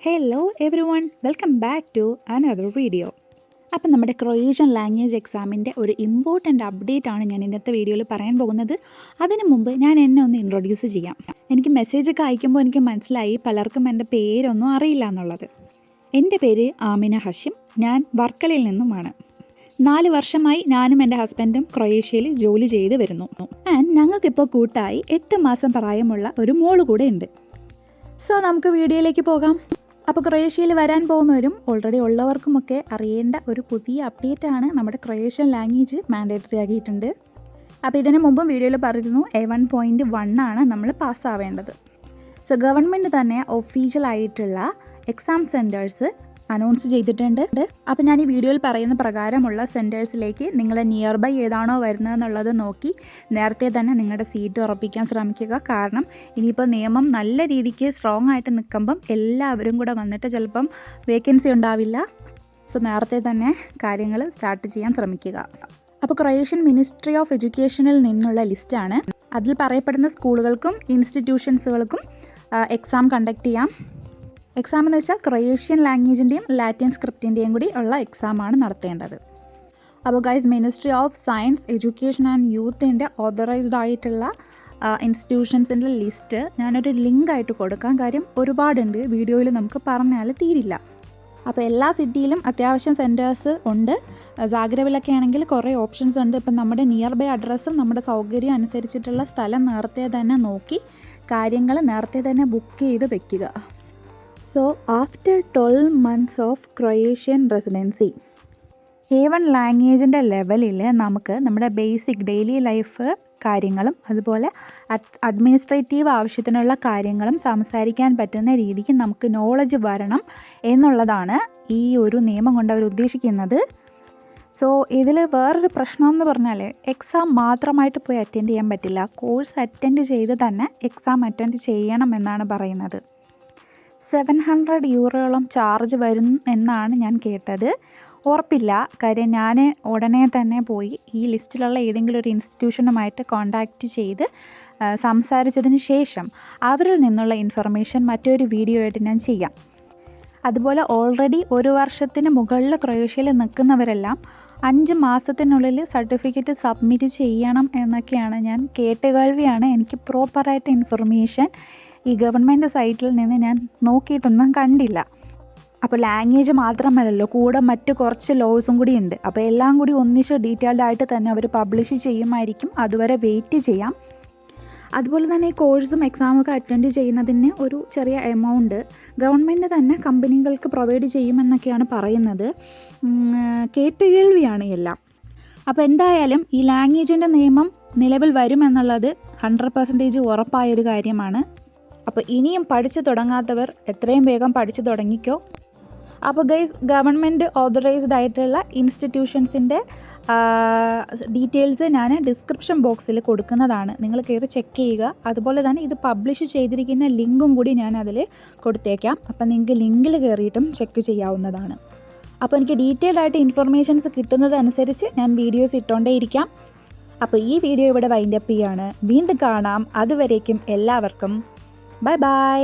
Hello everyone, welcome back to another video. അപ്പം നമ്മുടെ Croatian language എക്സാമിൻ്റെ ഒരു ഇമ്പോർട്ടൻ്റ് അപ്ഡേറ്റ് ആണ് ഞാൻ ഇന്നത്തെ വീഡിയോയിൽ പറയാൻ പോകുന്നത്. അതിനു മുമ്പ് ഞാൻ എന്നെ ഒന്ന് ഇൻട്രൊഡ്യൂസ് ചെയ്യാം. എനിക്ക് മെസ്സേജൊക്കെ അയക്കുമ്പോൾ എനിക്ക് മനസ്സിലായി പലർക്കും എൻ്റെ പേരൊന്നും അറിയില്ല എന്നുള്ളത്. എൻ്റെ പേര് ആമിന ഹഷിം. ഞാൻ വർക്കലയിൽ നിന്നുമാണ്. 4 വർഷമായി ഞാനും എൻ്റെ ഹസ്ബൻഡും ക്രൊയേഷ്യയിൽ ജോലി ചെയ്ത് വരുന്നു. ആൻഡ് ഞങ്ങൾക്കിപ്പോൾ കൂട്ടായി 8 മാസം പ്രായമുള്ള ഒരു മോള് കൂടെ ഉണ്ട്. സോ നമുക്ക് വീഡിയോയിലേക്ക് പോകാം. അപ്പോൾ ക്രൊയേഷ്യയിൽ വരാൻ പോകുന്നവരും ഓൾറെഡി ഉള്ളവർക്കുമൊക്കെ അറിയേണ്ട ഒരു പുതിയ അപ്ഡേറ്റാണ്. നമ്മുടെ ക്രൊയേഷ്യൻ ലാംഗ്വേജ് മാൻഡേറ്ററി ആക്കിയിട്ടുണ്ട്. അപ്പോൾ ഇതിനു മുമ്പും വീഡിയോയിൽ പറഞ്ഞിരുന്നു A1.1 ആണ് നമ്മൾ പാസ്സാവേണ്ടത്. സോ ഗവൺമെൻറ് തന്നെ ഒഫീഷ്യലായിട്ടുള്ള എക്സാം സെൻറ്റേഴ്സ് അനൗൺസ് ചെയ്തിട്ടുണ്ട്. അപ്പോൾ ഞാൻ ഈ വീഡിയോയിൽ പറയുന്ന പ്രകാരമുള്ള സെൻറ്റേഴ്സിലേക്ക് നിങ്ങളുടെ നിയർ ബൈ ഏതാണോ വരുന്നതെന്നുള്ളത് നോക്കി നേരത്തെ തന്നെ നിങ്ങളുടെ സീറ്റ് ഉറപ്പിക്കാൻ ശ്രമിക്കുക. കാരണം ഇനിയിപ്പോൾ നിയമം നല്ല രീതിക്ക് സ്ട്രോങ് ആയിട്ട് നിൽക്കുമ്പം എല്ലാവരും കൂടെ വന്നിട്ട് ചിലപ്പം വേക്കൻസി ഉണ്ടാവില്ല. സോ നേരത്തെ തന്നെ കാര്യങ്ങൾ സ്റ്റാർട്ട് ചെയ്യാൻ ശ്രമിക്കുക. അപ്പോൾ ക്രൊയേഷ്യൻ മിനിസ്ട്രി ഓഫ് എഡ്യൂക്കേഷനിൽ നിന്നുള്ള ലിസ്റ്റാണ്. അതിൽ പറയപ്പെടുന്ന സ്കൂളുകൾക്കും ഇൻസ്റ്റിറ്റ്യൂഷൻസുകൾക്കും എക്സാം കണ്ടക്ട് ചെയ്യാം. എക്സാം എന്ന് വെച്ചാൽ ക്രൊയേഷ്യൻ ലാംഗ്വേജിൻ്റെയും ലാറ്റിൻ സ്ക്രിപ്റ്റിൻ്റെയും കൂടി ഉള്ള എക്സാമാണ് നടത്തേണ്ടത്. അപ്പോൾ guys, ministry of science, education and യൂത്തിൻ്റെ ഓതറൈസ്ഡ് ആയിട്ടുള്ള ഇൻസ്റ്റിറ്റ്യൂഷൻസിൻ്റെ ലിസ്റ്റ് ഞാനൊരു ലിങ്കായിട്ട് കൊടുക്കാം. കാര്യം ഒരുപാടുണ്ട്, വീഡിയോയിൽ നമുക്ക് പറഞ്ഞാൽ തീരില്ല. അപ്പോൾ എല്ലാ സിറ്റിയിലും അത്യാവശ്യം സെൻറ്റേഴ്സ് ഉണ്ട്. ജാഗ്രവിലൊക്കെ ആണെങ്കിൽ കുറേ ഓപ്ഷൻസ് ഉണ്ട്. ഇപ്പം നമ്മുടെ നിയർ ബൈ അഡ്രസ്സും നമ്മുടെ സൗകര്യം അനുസരിച്ചിട്ടുള്ള സ്ഥലം നേരത്തെ തന്നെ നോക്കി കാര്യങ്ങൾ നേരത്തെ തന്നെ ബുക്ക് ചെയ്ത് വെക്കുക. So after 12 months of Croatian residency, A1 ലാംഗ്വേജിൻ്റെ ലെവലിൽ നമുക്ക് നമ്മുടെ ബേസിക് ഡെയിലി ലൈഫ് കാര്യങ്ങളും അതുപോലെ അഡ്മിനിസ്ട്രേറ്റീവ് ആവശ്യത്തിനുള്ള കാര്യങ്ങളും സംസാരിക്കാൻ പറ്റുന്ന രീതിക്ക് നമുക്ക് നോളജ് വരണം എന്നുള്ളതാണ് ഈ ഒരു നിയമം കൊണ്ട് അവർ ഉദ്ദേശിക്കുന്നത്. സോ ഇതിൽ വേറൊരു പ്രശ്നം എന്ന് പറഞ്ഞാൽ എക്സാം മാത്രമായിട്ട് പോയി അറ്റൻഡ് ചെയ്യാൻ പറ്റില്ല. കോഴ്സ് അറ്റൻഡ് ചെയ്ത് തന്നെ എക്സാം അറ്റൻഡ് ചെയ്യണം എന്നാണ് പറയുന്നത്. 700 യൂറോയോളം ചാർജ് വരും എന്നാണ് ഞാൻ കേട്ടത്. ഉറപ്പില്ല, കാര്യം ഞാൻ ഉടനെ തന്നെ പോയി ഈ ലിസ്റ്റിലുള്ള ഏതെങ്കിലും ഒരു ഇൻസ്റ്റിറ്റ്യൂഷനുമായിട്ട് കോൺടാക്റ്റ് ചെയ്ത് സംസാരിച്ചതിന് ശേഷം അവരിൽ നിന്നുള്ള ഇൻഫർമേഷൻ മറ്റൊരു വീഡിയോ ആയിട്ട് ഞാൻ ചെയ്യാം. അതുപോലെ ഓൾറെഡി 1 വർഷത്തിന് മുകളിൽ ക്രൊയേഷ്യയിൽ നിൽക്കുന്നവരെല്ലാം 5 മാസത്തിനുള്ളിൽ സർട്ടിഫിക്കറ്റ് സബ്മിറ്റ് ചെയ്യണം എന്നൊക്കെയാണ് ഞാൻ കേട്ടുകേൾവിയാണ്. എനിക്ക് പ്രോപ്പറായിട്ട് ഇൻഫർമേഷൻ ഈ ഗവൺമെൻറ് സൈറ്റിൽ നിന്ന് ഞാൻ നോക്കിയിട്ടൊന്നും കണ്ടില്ല. അപ്പോൾ ലാംഗ്വേജ് മാത്രമല്ലല്ലോ, കൂടെ മറ്റ് കുറച്ച് ലോസും കൂടി ഉണ്ട്. അപ്പോൾ എല്ലാം കൂടി ഒന്നിച്ച് ഡീറ്റെയിൽഡ് ആയിട്ട് തന്നെ അവർ പബ്ലിഷ് ചെയ്യുമായിരിക്കും. അതുവരെ വെയിറ്റ് ചെയ്യാം. അതുപോലെ തന്നെ ഈ കോഴ്സും എക്സാമൊക്കെ അറ്റൻഡ് ചെയ്യുന്നതിന് ഒരു ചെറിയ എമൗണ്ട് ഗവൺമെൻറ് തന്നെ കമ്പനികൾക്ക് പ്രൊവൈഡ് ചെയ്യുമെന്നൊക്കെയാണ് പറയുന്നത്. കേട്ടുകേൾവിയാണ് എല്ലാം. അപ്പോൾ എന്തായാലും ഈ ലാംഗ്വേജിൻ്റെ നിയമം നിലവിൽ വരുമെന്നുള്ളത് 100% ഉറപ്പായൊരു കാര്യമാണ്. അപ്പോൾ ഇനിയും പഠിച്ചു തുടങ്ങാത്തവർ എത്രയും വേഗം പഠിച്ചു തുടങ്ങിക്കോ. അപ്പോൾ ഗൈസ്, ഗവൺമെൻറ് ഓതറൈസ്ഡ് ആയിട്ടുള്ള ഇൻസ്റ്റിറ്റ്യൂഷൻസിൻ്റെ ഡീറ്റെയിൽസ് ഞാൻ ഡിസ്ക്രിപ്ഷൻ ബോക്സിൽ കൊടുക്കുന്നതാണ്. നിങ്ങൾ കയറി ചെക്ക് ചെയ്യുക. അതുപോലെ തന്നെ ഇത് പബ്ലിഷ് ചെയ്തിരിക്കുന്ന ലിങ്കും കൂടി ഞാൻ അതിൽ കൊടുത്തേക്കാം. അപ്പോൾ നിങ്ങൾക്ക് ലിങ്കിൽ കയറിയിട്ടും ചെക്ക് ചെയ്യാവുന്നതാണ്. അപ്പോൾ എനിക്ക് ഡീറ്റെയിൽഡ് ആയിട്ട് ഇൻഫർമേഷൻസ് കിട്ടുന്നതനുസരിച്ച് ഞാൻ വീഡിയോസ് ഇട്ടുകൊണ്ടേയിരിക്കാം. അപ്പോൾ ഈ വീഡിയോ ഇവിടെ വൈൻഡപ്പ് ചെയ്യാണ്. വീണ്ടും കാണാം. അതുവരേക്കും എല്ലാവർക്കും ബൈ ബൈ.